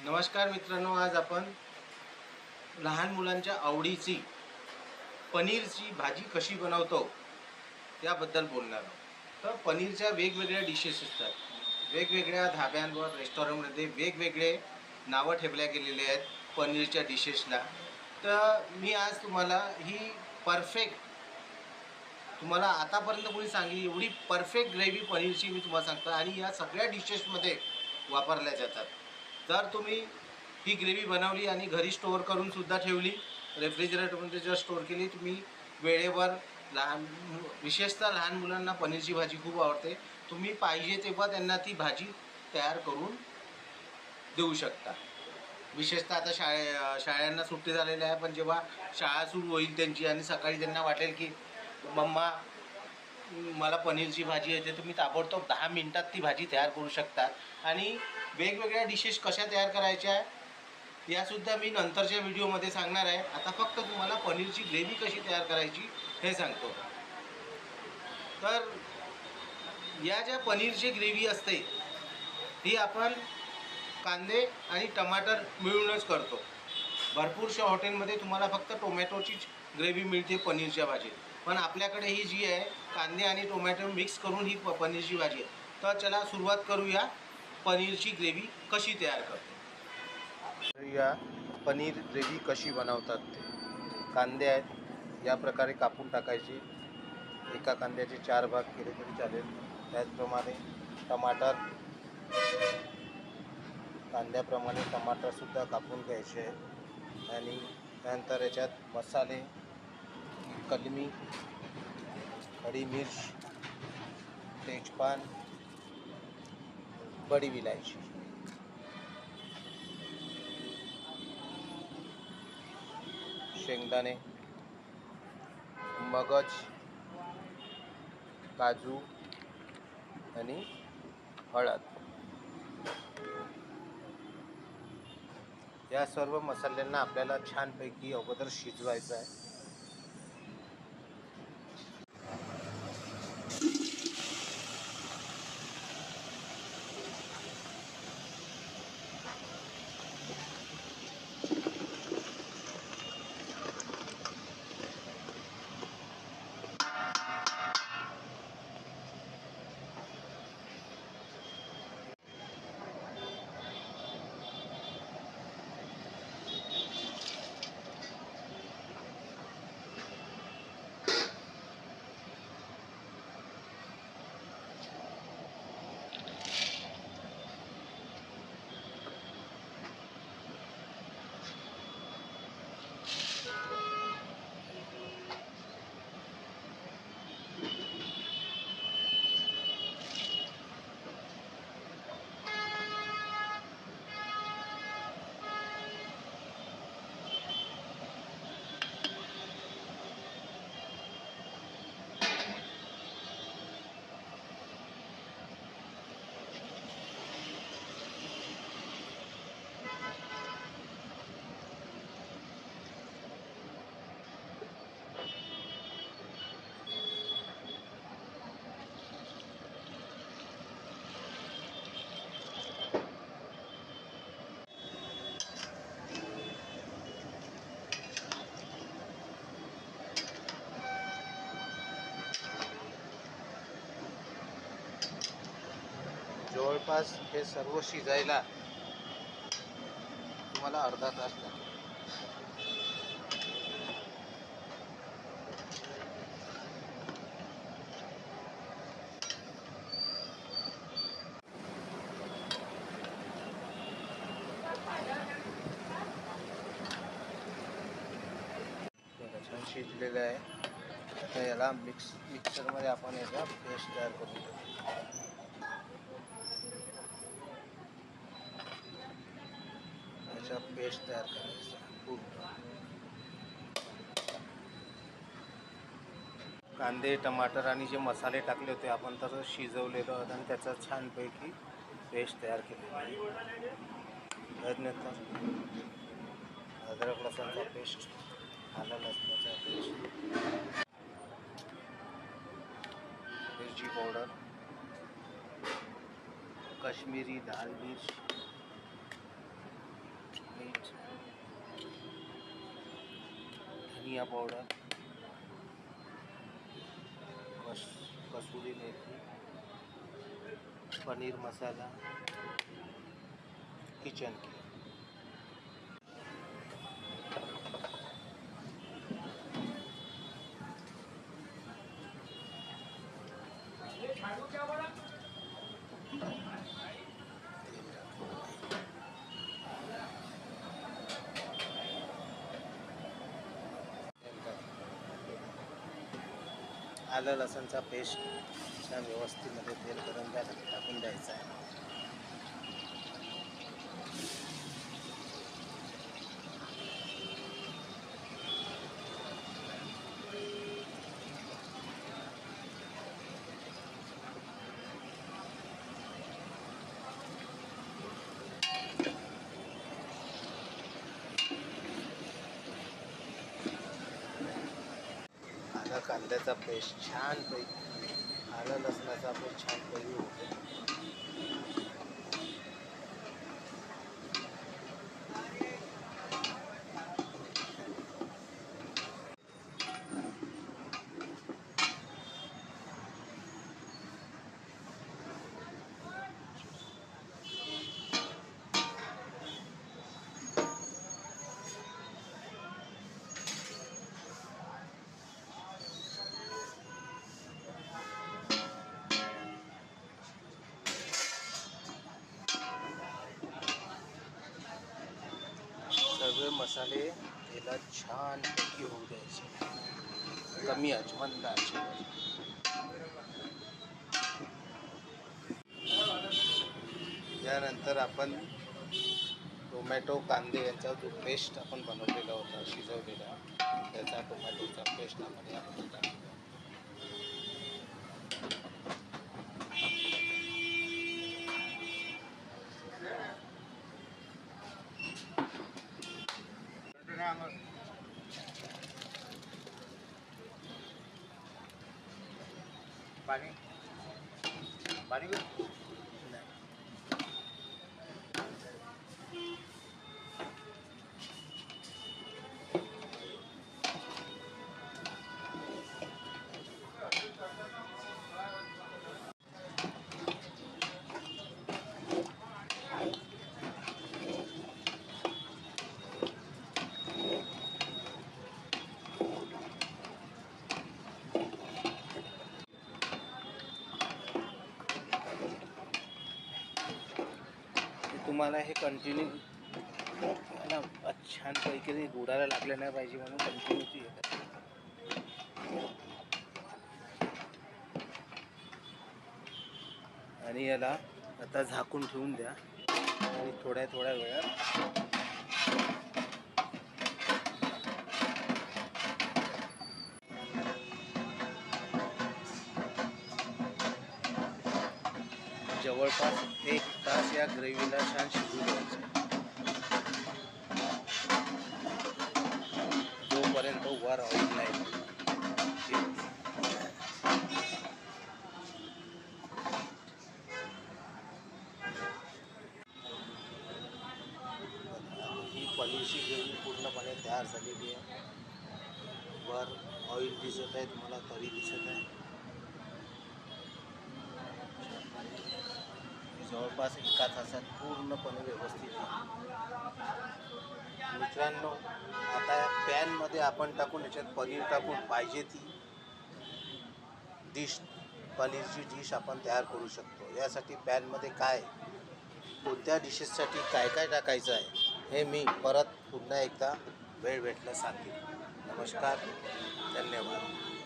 नमस्कार मित्रांनो, आज आपण लहान मुलांच्या आवडीची पनीरची भाजी कशी बनवतो त्याबद्दल बोलणार आहोत। तर पनीरच्या वेगवेगळ्या डिशेस असतात, वेगवेगळ्या धाब्यांवर रेस्टॉरंटमध्ये वेगवेगळे नावं ठेवल्या गेलेले आहेत पनीरच्या डिशेसला। तर मी आज तुम्हाला ही परफेक्ट, तुम्हाला आतापर्यंत कोणी सांगली एवढी परफेक्ट ग्रेव्ही पनीरची मी तुम्हाला सांगतो, आणि या सगळ्या डिशेसमध्ये वापरल्या जातात। जर तुम्ही ही ग्रेव्ही बनवली आणि घरी स्टोअर करून सुद्धा ठेवली, रेफ्रिजरेटरमध्ये जर स्टोअर केली, तुम्ही वेळेवर विशेषतः लहान मुलांना पनीरची भाजी खूप आवडते, तुम्ही पाहिजे तेव्हा त्यांना ती भाजी तयार करून देऊ शकता। विशेषतः आता शाळांना सुट्टी झालेल्या आहे, पण जेव्हा शाळा सुरू होईल त्यांची आणि सकाळी त्यांना वाटेल की मम्मा मला पनीरची भाजी येते, तुम्ही ताबडतोब 10 मिनटात ती भाजी तयार करू शकता। आणि वेगवेगळ्या डिशेस कशा तयार करायच्या यासुद्धा मी नंतरच्या व्हिडिओमध्ये सांगणार आहे। आता फक्त तुम्हाला पनीरची ग्रेव्ही कशी तयार करायची हे सांगतो। तर या ज्या पनीरची ग्रेव्ही असते ही आपण कांदे आणि टमाटर मिळूनच करतो। भरपूरशा हॉटेलमध्ये तुम्हाला फक्त टोमॅटोचीच ग्रेव्ही मिळते पनीरच्या भाजीत, पण आपल्याकडे ही जी आहे कांदे आणि टोमॅटो मिक्स करून ही पनीरची भाजी आहे। तर चला सुरुवात करूया पनीरची ग्रेव्ही कशी तयार करतो। या पनीर ग्रेव्ही कशी बनवतात ते, कांदे आहेत या प्रकारे कापून टाकायचे, एका कांद्याचे 4 भाग केले तरी चालेल। त्याचप्रमाणे टमाटर, कांद्याप्रमाणे टमाटरसुद्धा कापून घ्यायचे आहे। आणि त्यानंतर याच्यात मसाले, कलमी, खडी मिर्च, तेजपान, बडी विलायची, शेंगदाणे, मगज, काजू आणि हळद, या सर्व मसाल्यांना आपल्याला छानपैकी अगोदर शिजवायचं आहे। जवळपास हे सर्व शिजायला तुम्हाला अर्धा तास लागेल। छान शिजलेलं आहे। आता याला मिक्सरमध्ये आपण याचा पेस्ट तयार करून घेऊ। याचा पेस्ट तयार करायचा पूर्ण। कांदे, टमाटर आणि जे मसाले टाकले होते आपण तसं शिजवलेलं होतं आणि त्याचा छानपैकी पेस्ट तयार केलेला आहे। त्यानंतर अद्रक लसणाचा पेस्ट, आलं लसणाचा पेस्ट, मिरची पावडर, काश्मीरी लाल मिर्च, मीठ, धनिया powder, kasuri methi, paneer masala, kitchen king. आलं लसणचा पेस्ट छान व्यवस्थितमध्ये तेल गरम झालं टाकून द्यायचा आहे. आलं कांद्याचा पेस्ट छानपैकी, आलं लसणाचा पेस्ट छानपैकी होतो. सर्व मसाले तेलात छानपैकी होऊ द्यायचे, कमी आच मंद आचेवर. त्यानंतर आपण टोमॅटो कांदे यांचा जो पेस्ट आपण बनवलेला होता शिजवलेला, त्याचा टोमॅटोचा पेस्ट आपण यामध्ये टाकूया. पाणी पाणी तुम्हाला हे कंटिन्यू ना छानपैकी गुडाला लागलं नाही पाहिजे म्हणून कंटिन्यूटी येतात. आणि याला आता झाकून ठेवून द्या आणि थोड्या वेळात जवळपास 1 तास या ग्रेव्हीला छान शिजू द्यायचं, जोपर्यंत वर ऑइल नाही. ही पनीरची ग्रेव्ही पूर्णपणे तयार झालेली आहे. वर ऑइल दिसत आहे, तुम्हाला तरी दिसत आहे. जवळपास 1 तासात पूर्णपणे व्यवस्थित आहे. मित्रांनो, आता पॅनमध्ये आपण टाकून याच्यात पनीर टाकून पाहिजे ती डिश, पनीरची डिश आपण तयार करू शकतो. यासाठी पॅनमध्ये कोणत्या डिशेससाठी काय काय टाकायचं आहे हे मी परत पुन्हा एकदा वेळ भेटला सांगेन. नमस्कार, धन्यवाद.